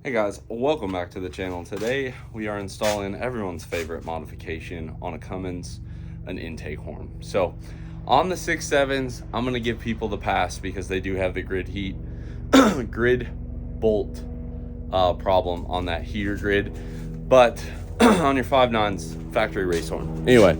Hey guys, welcome back to the channel. Today we are installing everyone's favorite modification on a Cummins, an intake horn. So on the 6.7s, I'm going to give people the pass because they do have the grid bolt problem on that heater grid. But on your 5.9s, factory race horn. Anyway.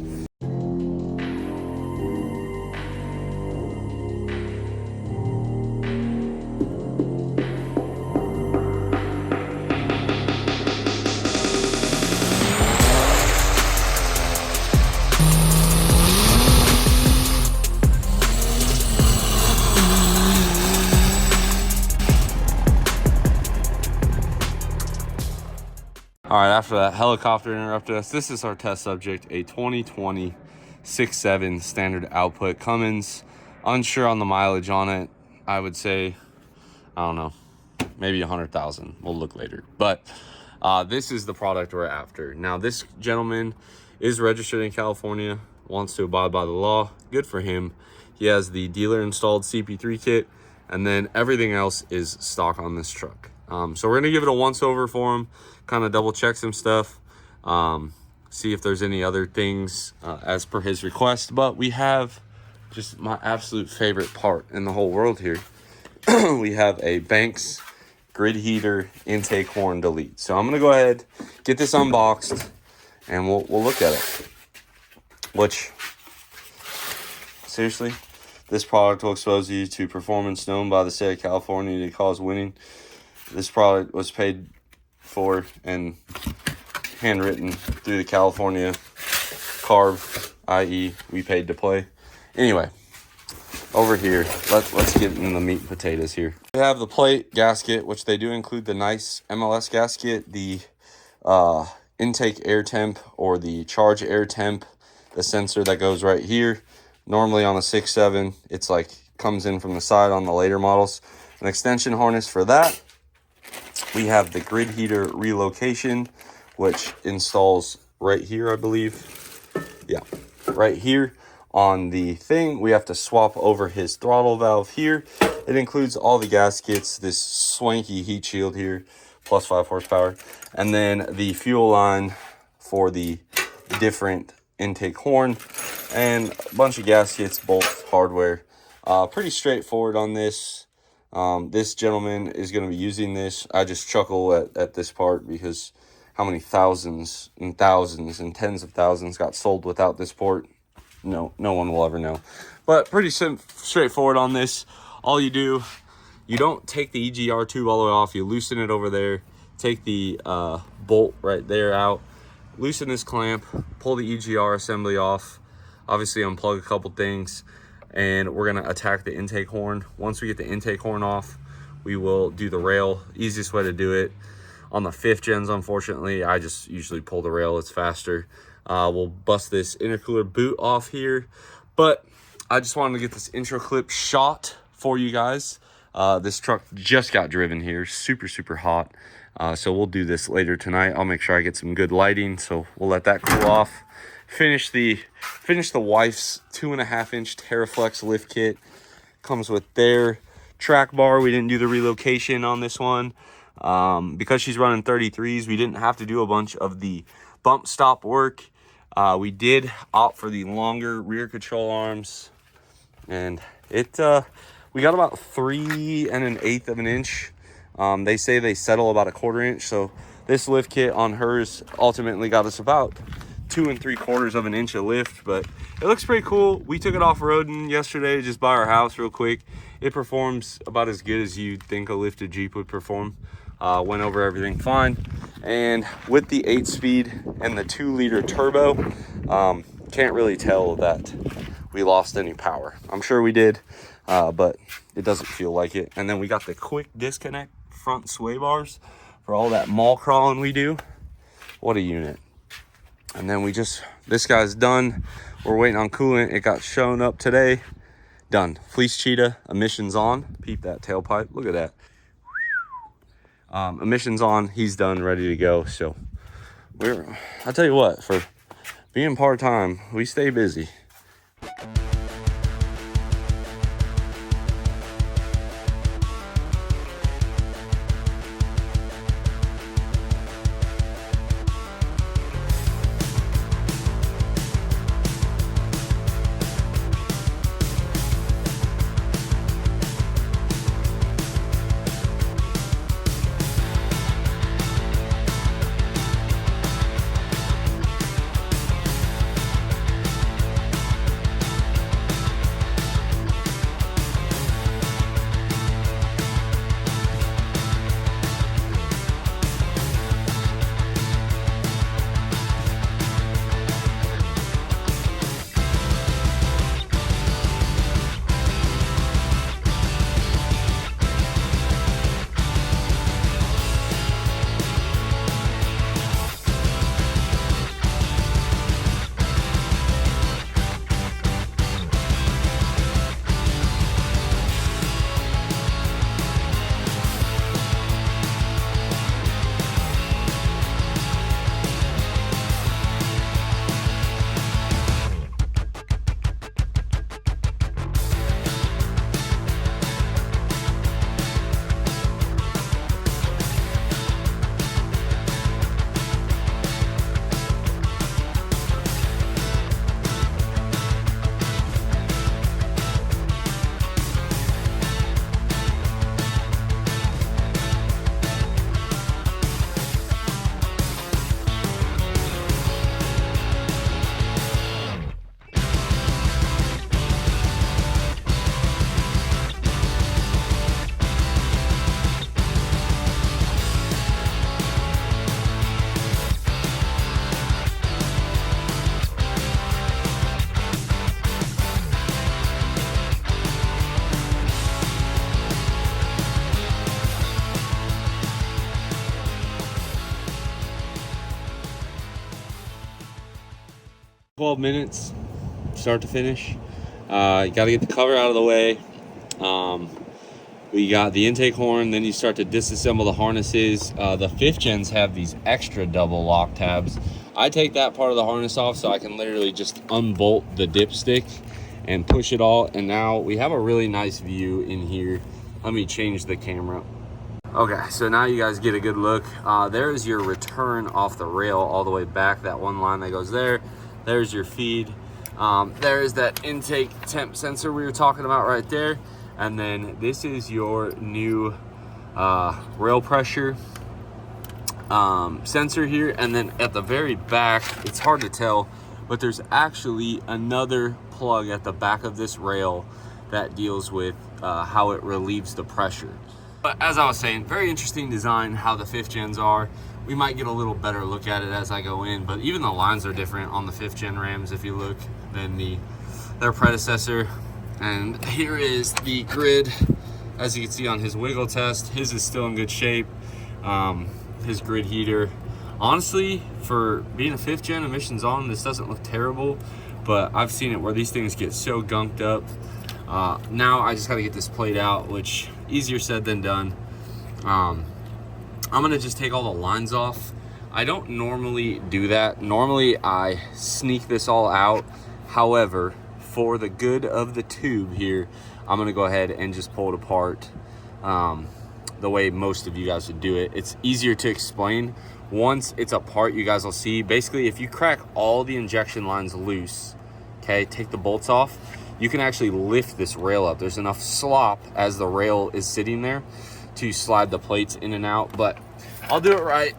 All right, after that helicopter interrupted us, this is our test subject, a 2020 6.7 standard output Cummins. Unsure on the mileage on it. I would say, I don't know, maybe 100,000. We'll look later. But this is the product we're after. Now, this gentleman is registered in California, wants to abide by the law. Good for him. He has the dealer installed CP3 kit, and then everything else is stock on this truck. So we're gonna give it a once over for him, kind of double check some stuff, see if there's any other things as per his request. But we have just my absolute favorite part in the whole world here. We have a Banks grid heater intake horn delete. So I'm gonna go ahead, get this unboxed, and we'll look at it. Which, seriously, this product will expose you to performance known by the state of California to cause winning. This product was paid for and handwritten through the California carve, i.e. we paid to play. Anyway, over here, let's get into the meat and potatoes here. We have the plate gasket, which they do include the nice MLS gasket, the intake air temp or the charge air temp, the sensor that goes right here. Normally on a 6.7, it's like comes in from the side on the later models. An extension harness for that. We have the grid heater relocation, which installs right here, I believe. Yeah, right here on the thing. We have to swap over his throttle valve here. It includes all the gaskets, this swanky heat shield here, plus 5 horsepower, and then the fuel line for the different intake horn, and a bunch of gaskets, bolts, hardware. Pretty straightforward on this. This gentleman is going to be using this. I just chuckle at this part because how many thousands and thousands and tens of thousands got sold without this port? No one will ever know. But pretty straightforward on this. All you do, you don't take the EGR tube all the way off. You loosen it over there. Take the bolt right there out. Loosen this clamp. Pull the EGR assembly off. Obviously unplug a couple things. And we're gonna attack the intake horn. Once we get the intake horn off, we will do the rail. Easiest way to do it. On the 5th gens, unfortunately, I just usually pull the rail, it's faster. We'll bust this intercooler boot off here. But I just wanted to get this intro clip shot for you guys. This truck just got driven here, super hot. So we'll do this later tonight. I'll make sure I get some good lighting, so we'll let that cool off. Finish the wife's 2.5-inch Terraflex lift kit. Comes with their track bar. We didn't do the relocation on this one because she's running 33s. We didn't have to do a bunch of the bump stop work. We did opt for the longer rear control arms, and we got about 3 1/8 of an inch. They say they settle about 1/4 inch, so this lift kit on hers ultimately got us about 2 3/4 of an inch of lift, but it looks pretty cool. We took it off-roading yesterday just by our house real quick. It performs about as good as you'd think a lifted Jeep would perform. Went over everything fine. And with the 8-speed and the 2-liter turbo, can't really tell that we lost any power. I'm sure we did, but it doesn't feel like it. And then we got the quick disconnect front sway bars for all that mall crawling we do. What a unit. And then this guy's done. We're waiting on coolant. It got shown up today. Done. Fleece cheetah, emissions on. Peep that tailpipe. Look at that. Emissions on. He's done, ready to go. So I tell you what, for being part-time, we stay busy. 12 minutes, start to finish. You got to get the cover out of the way. We got the intake horn, then you start to disassemble the harnesses. The 5th gens have these extra double lock tabs. I take that part of the harness off so I can literally just unbolt the dipstick and push it all. And now we have a really nice view in here. Let me change the camera. Okay, so now you guys get a good look. There's your return off the rail all the way back, that one line that goes there. There's your feed. There's that intake temp sensor we were talking about right there. And then this is your new rail pressure sensor here. And then at the very back, it's hard to tell, but there's actually another plug at the back of this rail that deals with how it relieves the pressure. But as I was saying, very interesting design how the 5th gens are. We might get a little better look at it as I go in, but even the lines are different on the 5th gen Rams if you look than their predecessor. And here is the grid. As you can see on his wiggle test, his is still in good shape. His grid heater, honestly, for being a 5th gen emissions on, this doesn't look terrible, but I've seen it where these things get so gunked up. Now I just got to get this played out, which easier said than done. I'm gonna just take all the lines off. I don't normally do that. Normally I sneak this all out. However, for the good of the tube here, I'm gonna go ahead and just pull it apart the way most of you guys would do it. It's easier to explain. Once it's apart, you guys will see. Basically, if you crack all the injection lines loose, okay, take the bolts off, you can actually lift this rail up. There's enough slop as the rail is sitting there to slide the plates in and out, but I'll do it right.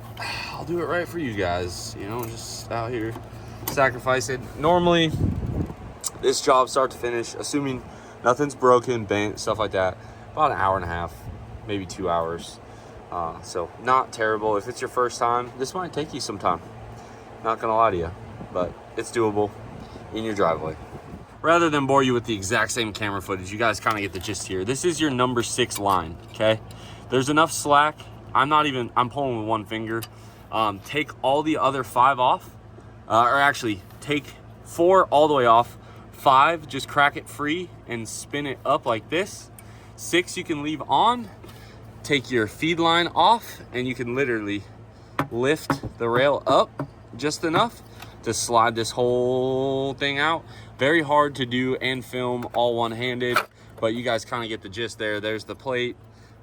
I'll do it right for you guys, you know, just out here sacrificing. Normally, this job start to finish, assuming nothing's broken, bent, stuff like that, about an hour and a half, maybe 2 hours. So not terrible. If it's your first time, this might take you some time. Not gonna lie to you, but it's doable in your driveway. Rather than bore you with the exact same camera footage, you guys kind of get the gist here. This is your number 6 line, okay? There's enough slack. I'm pulling with one finger. Take all the other 5 off, or actually take 4 all the way off. 5, just crack it free and spin it up like this. 6 you can leave on. Take your feed line off and you can literally lift the rail up just enough to slide this whole thing out. Very hard to do and film all one-handed, but you guys kind of get the gist there. There's the plate.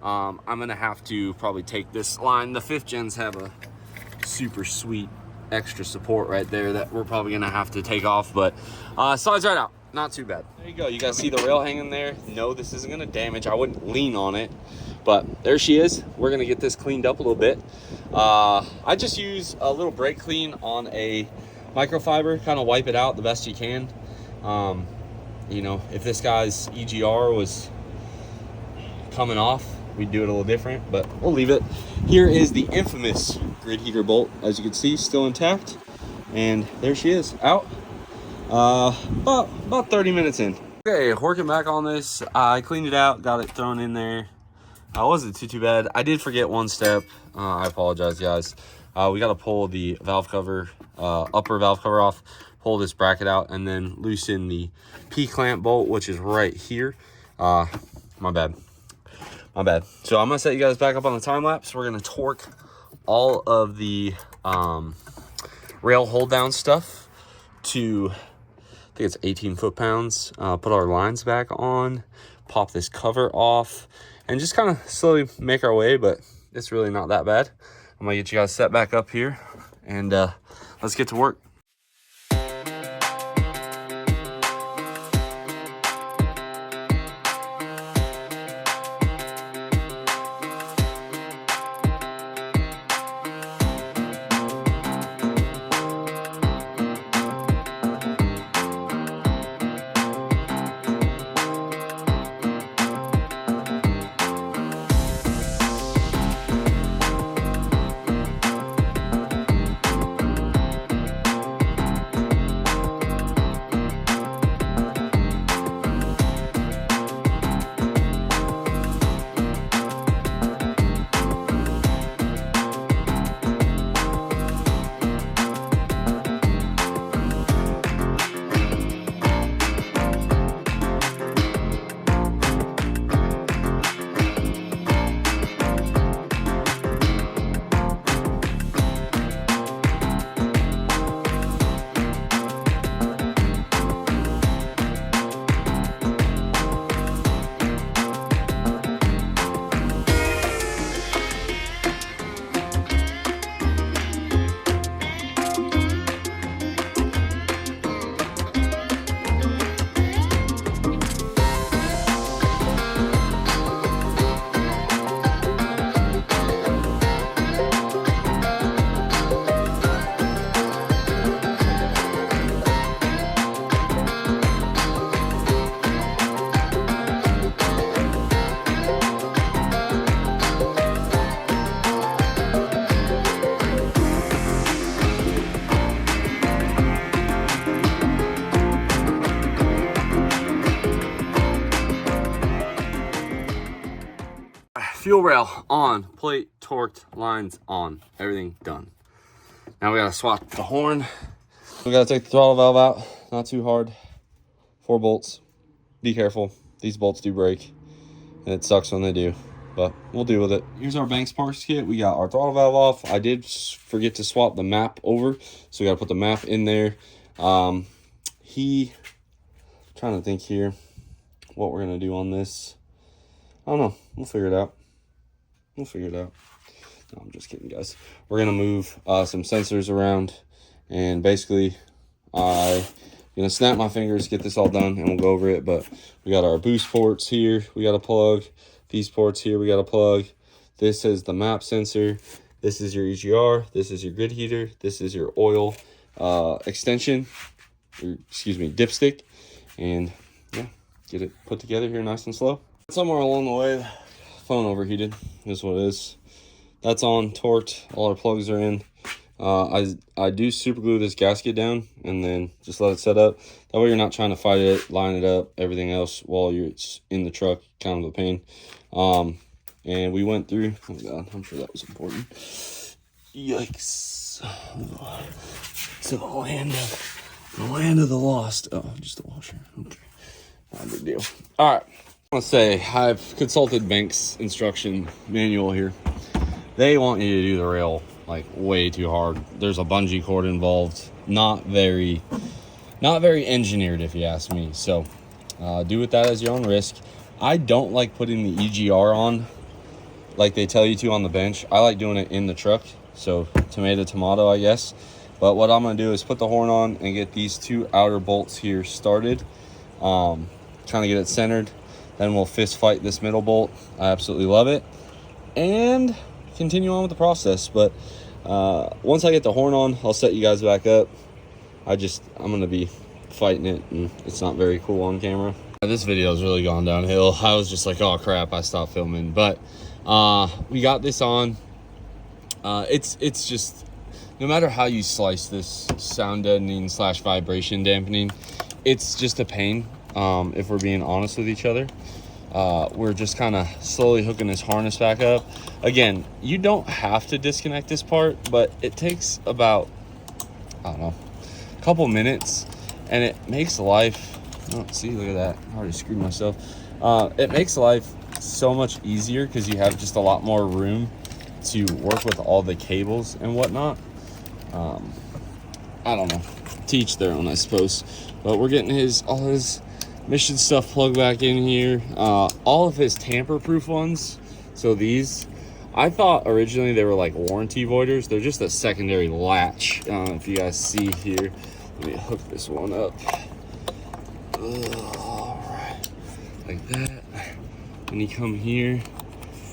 I'm gonna have to probably take this line. The 5th gens have a super sweet extra support right there that we're probably gonna have to take off, but slides right out. Not too bad. There you go. You guys see the rail hanging there? No, this isn't gonna damage. I wouldn't lean on it, but there she is. We're gonna get this cleaned up a little bit. I just use a little brake clean on a microfiber, kind of wipe it out the best you can. You know, if this guy's EGR was coming off, we'd do it a little different, but we'll leave it. Here is the infamous grid heater bolt, as you can see, still intact. And there she is, out. About 30 minutes in. Okay, working back on this. I cleaned it out, got it thrown in there. Wasn't too bad. I did forget one step. I apologize, guys. We got to pull the valve cover, upper valve cover off, pull this bracket out, and then loosen the P-clamp bolt, which is right here. My bad. So I'm gonna set you guys back up on the time lapse. We're gonna torque all of the rail hold down stuff to, I think it's 18 foot-pounds. Put our lines back on, pop this cover off, and just kind of slowly make our way, but it's really not that bad. I'm gonna get you guys set back up here, and let's get to work. fuel rail on, plate torqued, lines on, everything done. Now we gotta swap the horn. We gotta take the throttle valve out, not too hard. 4 bolts. Be careful, these bolts do break, and it sucks when they do, but we'll deal with it. Here's our Banks parts kit. We got our throttle valve off. I did forget to swap the map over, so we gotta put the map in there. Trying to think here what we're gonna do on this. I don't know. We'll figure it out. No, I'm just kidding, guys. We're gonna move some sensors around, and basically I'm gonna snap my fingers, get this all done, and we'll go over it. But we got our boost ports here, we got a plug. These ports here, we got a plug. This is the map sensor. This is your EGR. This is your grid heater. This is your oil extension, or excuse me, dipstick. And yeah, get it put together here nice and slow. Somewhere along the way, the phone overheated, is what it is. That's on, torqued, all our plugs are in. I do super glue this gasket down and then just let it set up. That way you're not trying to fight it, line it up, everything else while you're in the truck, kind of a pain. And we went through, oh God, I'm sure that was important. Yikes. To the land of the lost. Oh, just a washer, okay. Not a big deal. All right. I want to say I've consulted Banks instruction manual here. They want you to do the rail like way too hard. There's a bungee cord involved. Not very engineered, if you ask me. So do with that as your own risk. I don't like putting the EGR on like they tell you to on the bench. I like doing it in the truck. So tomato, I guess. But what I'm gonna do is put the horn on and get these 2 outer bolts here started. Trying to get it centered. Then we'll fist fight this middle bolt. I absolutely love it. And continue on with the process. But once I get the horn on, I'll set you guys back up. I'm gonna be fighting it, and it's not very cool on camera. This video has really gone downhill. I was just like, oh crap, I stopped filming. But we got this on. It's just, no matter how you slice this sound deadening / vibration dampening, it's just a pain. If we're being honest with each other. We're just kind of slowly hooking this harness back up. Again, you don't have to disconnect this part, but it takes about, I don't know, a couple minutes, and it makes life, oh, see, look at that, I already screwed myself. It makes life so much easier because you have just a lot more room to work with all the cables and whatnot. I don't know, to each their own, I suppose. But we're getting all his mission stuff plugged back in here. All of his tamper-proof ones. So these, I thought originally they were like warranty voiders. They're just a secondary latch. If you guys see here, let me hook this one up. All right, like that. And you come here,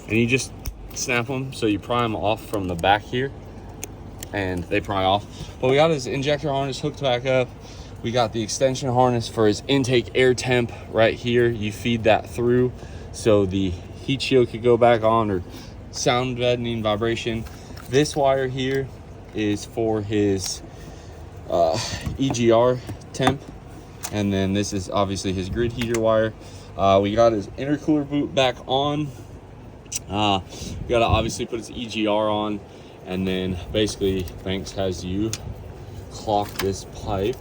and you just snap them. So you pry them off from the back here, and they pry off. But we got his injector harness hooked back up. We got the extension harness for his intake air temp right here. You feed that through so the heat shield could go back on, or sound deadening vibration. This wire here is for his EGR temp. And then this is obviously his grid heater wire. We got his intercooler boot back on. We gotta obviously put his EGR on. And then basically Banks has you clock this pipe.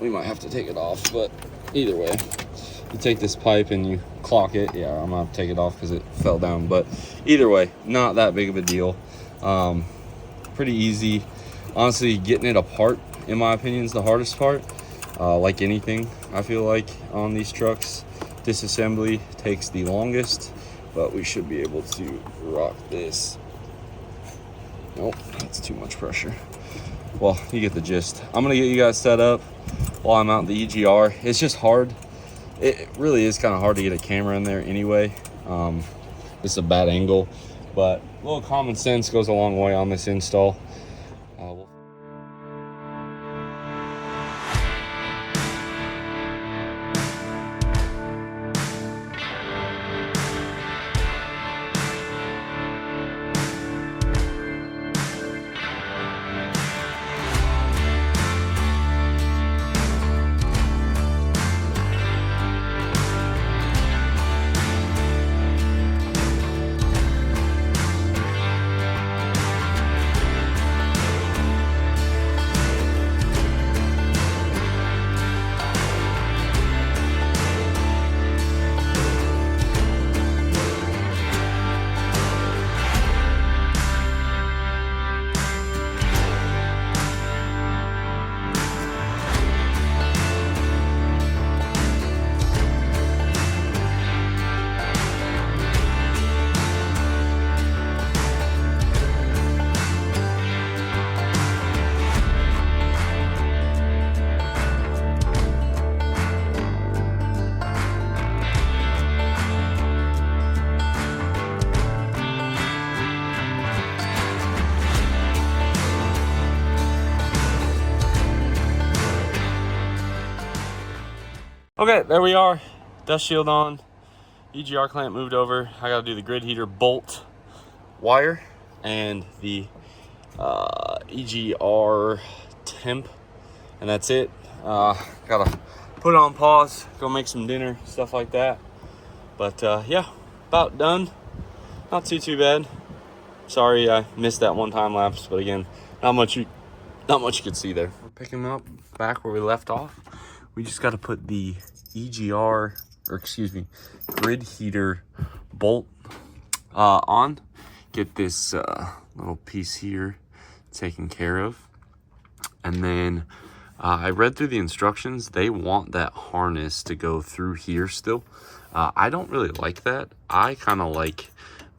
We might have to take it off, but either way, you take this pipe and you clock it. Yeah, I'm gonna have to take it off because it fell down, but either way, not that big of a deal. Pretty easy. Honestly, getting it apart, in my opinion, is the hardest part. Like anything, I feel like on these trucks, disassembly takes the longest, but we should be able to rock this. Nope, that's too much pressure. Well, you get the gist. I'm gonna get you guys set up while I'm out the EGR. It's just hard. It really is kind of hard to get a camera in there anyway. It's a bad angle, but a little common sense goes a long way on this install. Okay, there we are. Dust shield on. EGR clamp moved over. I gotta do the grid heater bolt wire and the EGR temp, and that's it. Gotta put it on pause, go make some dinner, stuff like that. But yeah, about done. Not too bad. Sorry I missed that one time lapse, but again, not much you could see there. We're picking up back where we left off. We just got to put the grid heater bolt on. Get this little piece here taken care of. And then I read through the instructions. They want that harness to go through here still. I don't really like that. I kind of like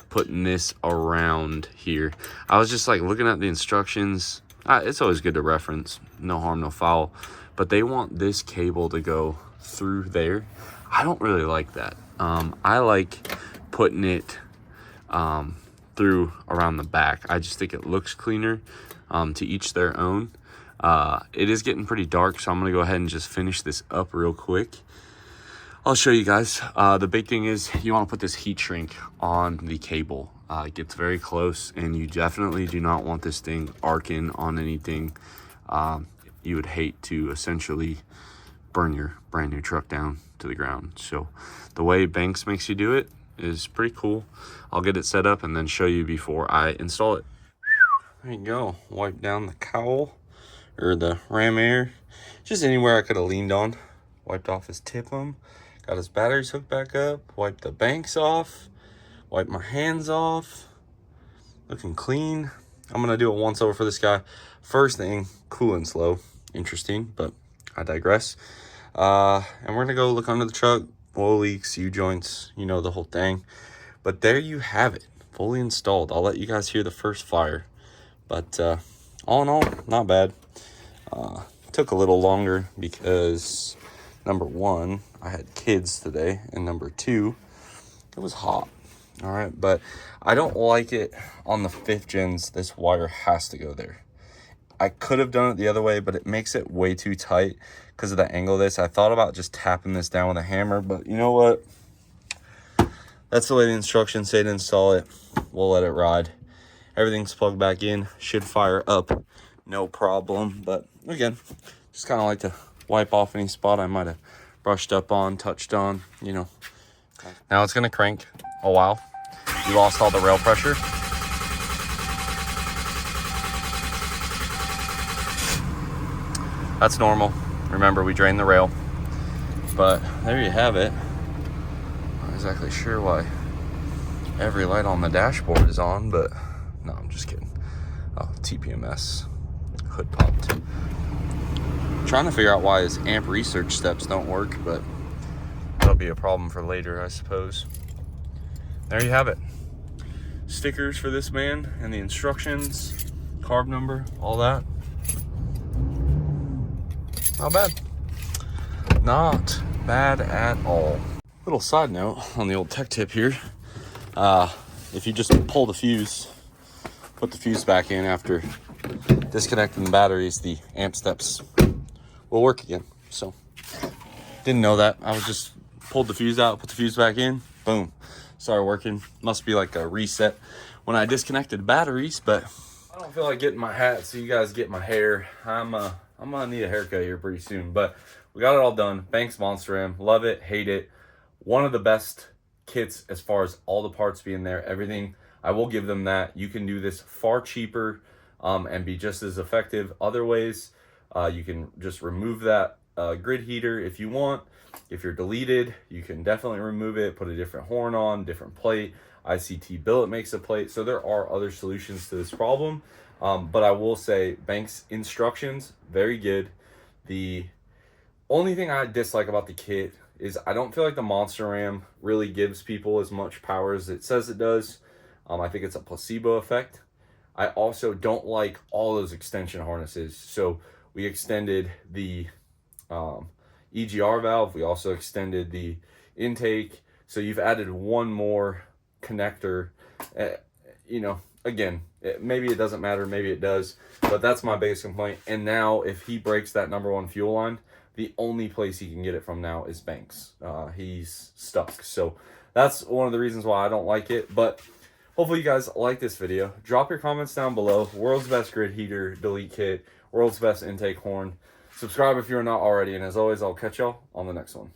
putting this around here. I was just like looking at the instructions. It's always good to reference, no harm, no foul, but they want this cable to go through there. I don't really like that. I like putting it through around the back. I just think it looks cleaner. To each their own. It is getting pretty dark, so I'm gonna go ahead and just finish this up real quick. I'll show you guys. The big thing is you want to put this heat shrink on the cable. It gets very close, and you definitely do not want this thing arcing on anything. You would hate to essentially burn your brand new truck down to the ground. So the way Banks makes you do it is pretty cool. I'll get it set up and then show you before I install it. There you go. Wipe down the cowl or the ram air, just anywhere I could have leaned on. Wiped off his tip-em. Got his batteries hooked back up, wiped the banks off, wiped my hands off. Looking clean. I'm gonna do a once over for this guy. First thing, coolant's low. Interesting, but I digress. And we're gonna go look under the truck, oil leaks, U-joints, you know, the whole thing. But there you have it, fully installed. I'll let you guys hear the first fire. But all in all, not bad. Took a little longer because number one, I had kids today, and number two, it was hot. All right, but I don't like it on the 5th gens. This wire has to go there. I could have done it the other way, but it makes it way too tight because of the angle of this. I thought about just tapping this down with a hammer, but you know what? That's the way the instructions say to install it. We'll let it ride. Everything's plugged back in, should fire up, no problem. But again, just kind of like to wipe off any spot I might have brushed up on, touched on, you know. Now it's gonna crank a while. You lost all the rail pressure. That's normal. Remember, we drained the rail. But there you have it. Not exactly sure why every light on the dashboard is on, but no, I'm just kidding. Oh, TPMS. Hood popped. Trying to figure out why his amp research steps don't work, but that'll be a problem for later, I suppose. There you have it. Stickers for this man and the instructions, carb number, all that. Not bad. Not bad at all. Little side note on the old tech tip here. If you just pull the fuse, put the fuse back in after disconnecting the batteries, the amp steps will work again. So didn't know that. I was just pulled the fuse out, put the fuse back in, boom, started working. Must be like a reset when I disconnected batteries. But I don't feel like getting my hat, so you guys get my hair. I'm gonna need a haircut here pretty soon, but we got it all done. Banks Monster M, love it, hate it. One of the best kits as far as all the parts being there, everything. I will give them that. You can do this far cheaper and be just as effective other ways. You can just remove that grid heater if you want. If you're deleted, you can definitely remove it, put a different horn on, different plate. ICT billet makes a plate. So there are other solutions to this problem. But I will say Banks instructions, very good. The only thing I dislike about the kit is I don't feel like the Monster Ram really gives people as much power as it says it does. I think it's a placebo effect. I also don't like all those extension harnesses. So we extended the EGR valve. We also extended the intake. So you've added one more connector. You know, again, maybe it doesn't matter, maybe it does, but that's my biggest complaint. And now if he breaks that number one fuel line, the only place he can get it from now is Banks. He's stuck. So that's one of the reasons why I don't like it. But hopefully you guys like this video. Drop your comments down below. World's best grid heater delete kit. World's best intake horn. Subscribe if you're not already. And as always, I'll catch y'all on the next one.